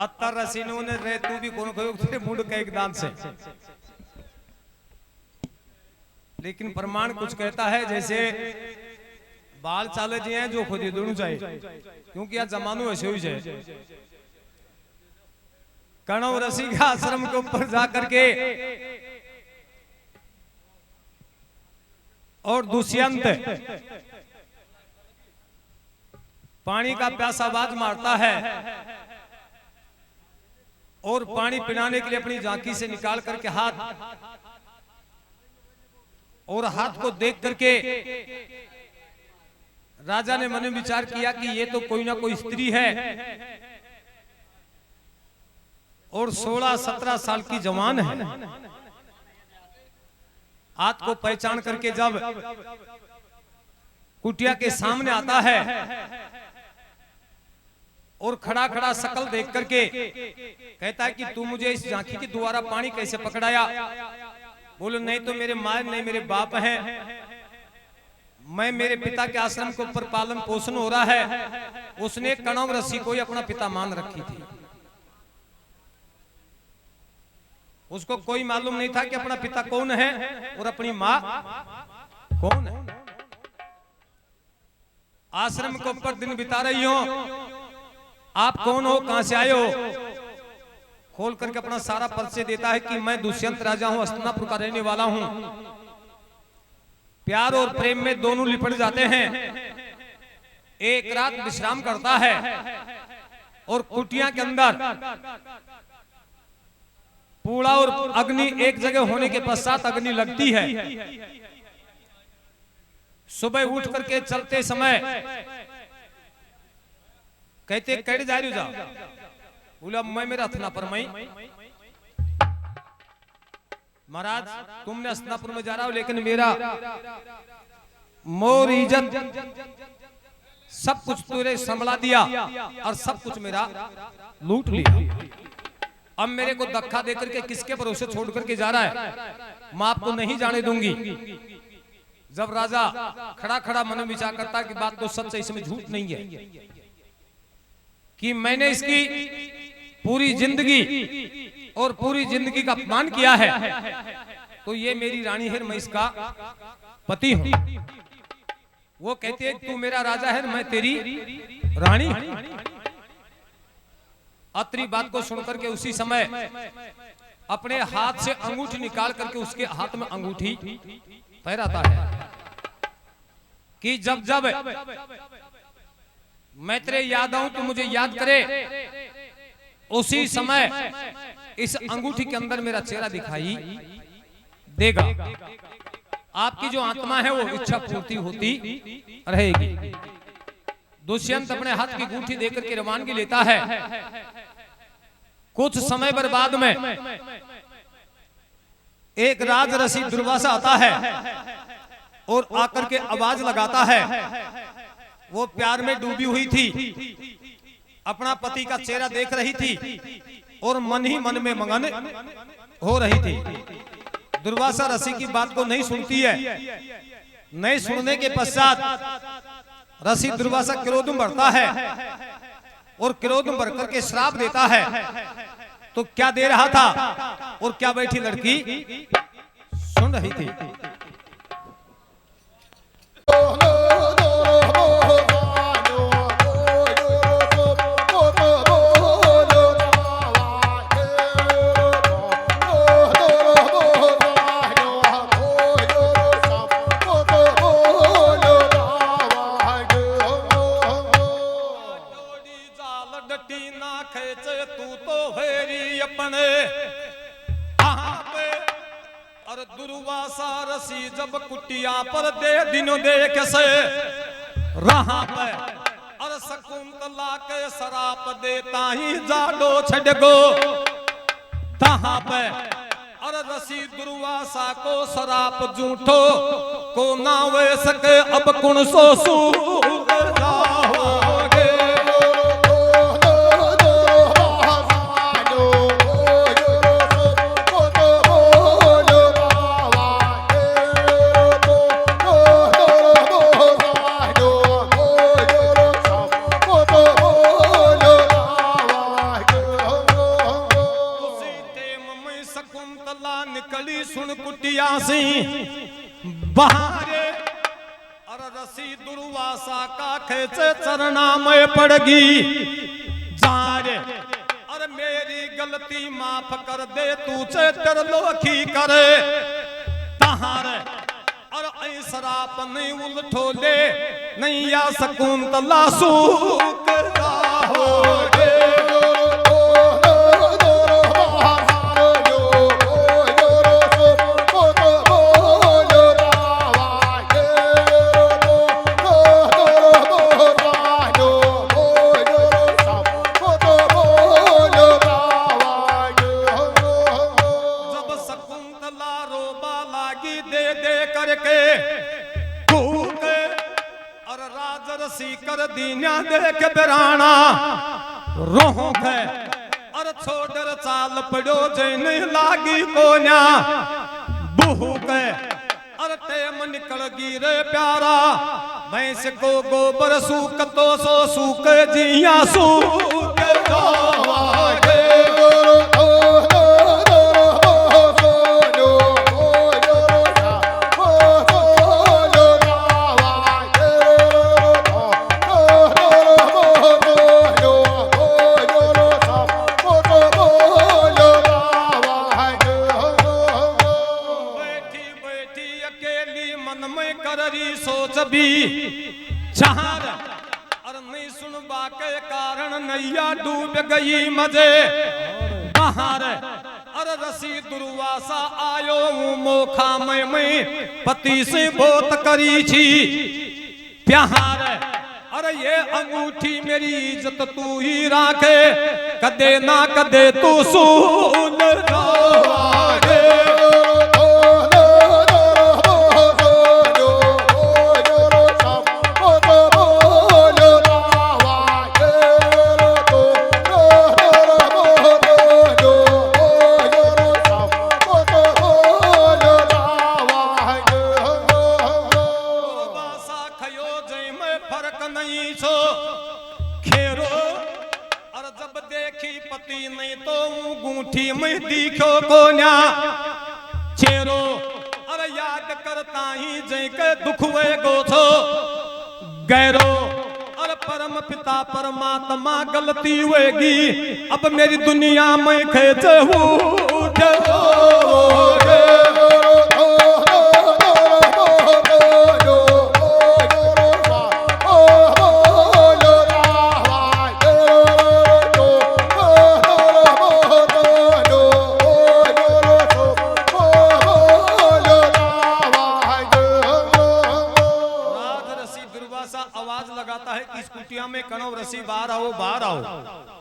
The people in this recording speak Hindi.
अत्तर रसीनों ने रे तू भी कौन कहो तेरे मुंड का एक दान से। लेकिन प्रमाण कुछ कहता है जैसे बाल चाले जी हैं जो खुद ही दोनों चाहिए, क्योंकि आज जमानो ऐसे ही है। कणव ऋषि का आश्रम के ऊपर जाकर के और दुष्यंत पानी का प्यासा आवाज मारता है और पानी पिलाने के लिए अपनी झांकी से निकाल करके हाथ को देख करके राजा ने मन में विचार किया कि ये तो कोई ना कोई स्त्री है और 16-17 साल की जवान है। हाथ को पहचान करके जब कुटिया के सामने आता है और खड़ा खड़ा शकल देख करके कहता है कि तू मुझे इस झांकी के द्वारा पानी कैसे पकड़ाया? बोलो नहीं तो मेरे माँ नहीं मेरे बाप हैं, मैं मेरे पिता के आश्रम के ऊपर पालन पोषण हो रहा है। उसने कणव ऋषि को ही अपना पिता मान रखी थी। उसको कोई मालूम नहीं था कि अपना पिता कौन है और अपनी माँ कौन है। आश्रम के ऊपर दिन बिता रही हो, आप कौन हो, कहां से आए हो? खोल करके अपना सारा परिचय देता है कि मैं दुष्यंत राजा हूं, हस्तिनापुर का रहने वाला हूं। प्यार और प्रेम में दोनों लिपट जाते हैं। एक रात विश्राम करता है और कुटिया के अंदर पूड़ा और अग्नि एक जगह होने के पश्चात अग्नि लगती है। सुबह उठ करके चलते समय कहते कड़ जा रही हो? बोला मैं मेरा हस्तिनापुर में। महाराज तुमने हस्तिनापुर में जा रहा हो, लेकिन मेरा मोर इज्जत सब कुछ तुझे संभला दिया और सब कुछ मेरा लूट लिया। अब मेरे को धक्का देकर के किसके भरोसे छोड़ करके जा रहा है? मैं आपको नहीं जाने दूंगी। जब राजा खड़ा खड़ा मन में विचार करता कि बात तो सच है, इसमें झूठ नहीं है कि मैंने इसकी पूरी जिंदगी और पूरी जिंदगी का अपमान किया है, तो ये मेरी रानी है, मैं इसका पति हूं। वो कहते हैं तू मेरा राजा है, मैं तेरी रानी। अत्री बात को सुनकर के उसी समय अपने हाथ से अंगूठी निकाल करके उसके हाथ में अंगूठी पहराता है कि जब जब मैं तेरे याद आऊं तो मुझे याद करे। उसी समय इस अंगूठी के अंदर मेरा चेहरा दिखाई देगा। आपकी जो आत्मा है वो इच्छा पूर्ति होती रहेगी। दुष्यंत अपने हाथ की अंगूठी देकर के रवानगी लेता है। कुछ समय बाद में एक राज ऋषि दुर्वासा आता है और आकर के आवाज लगाता है। वो प्यार में डूबी हुई थी, अपना पति का चेहरा देख रही थी और मन ही मन में मगन हो रही थी। दुर्वासा ऋषि की बात को नहीं सुनती है। नहीं सुनने के पश्चात ऋषि दुर्वासा क्रोध में बढ़ता है और क्रोध में बढ़कर के श्राप देता है। तो क्या दे रहा था और क्या बैठी लड़की सुन रही थी। दुर्वासा ऋषि जब कुटिया पर दे दिनों देख से रहा पे और शकुंतला के शराप देता ही जाडो छड़गो तहां पे और ऋषि दुर्वासा को शराप झूठो को ना वे सके अब कुण सो सू निकली सुन कुटिया सी बहारे और रसी दुर्वासा का खेचे चरना में पड़गी जारे और मेरी गलती माफ कर दे तू चेतर लोखी करे तहारे और ऐसराप नहीं उलटोले नहीं या शकुंतला सूख राहोगे कर दीना देख बिराना रोह है और छोड़ चाल पड़ो जैन लागी कोन्या बूहू के और टेम निकल गिरे प्यारा भैंस को गोबर सूख तो सो सूख जिया सूख नैया डूब गई मजे बाहर अरे रसी दुर्वासा आयो मोखा में पति से बहुत करी छी प्यार अरे ये अंगूठी मेरी इज्जत तू ही राखे कदे ना कदे तू सुन रागे नहीं तो गूंठी में दिखो कोन्या चेरो अरे याद करता ही जय के दुख वे गो छो गैरो अरे परम पिता परमात्मा गलती होगी अब मेरी दुनिया में खेचे आवाज लगाता है कि इस कुटिया में कणव रसी बाहर आओ बाहर आओ।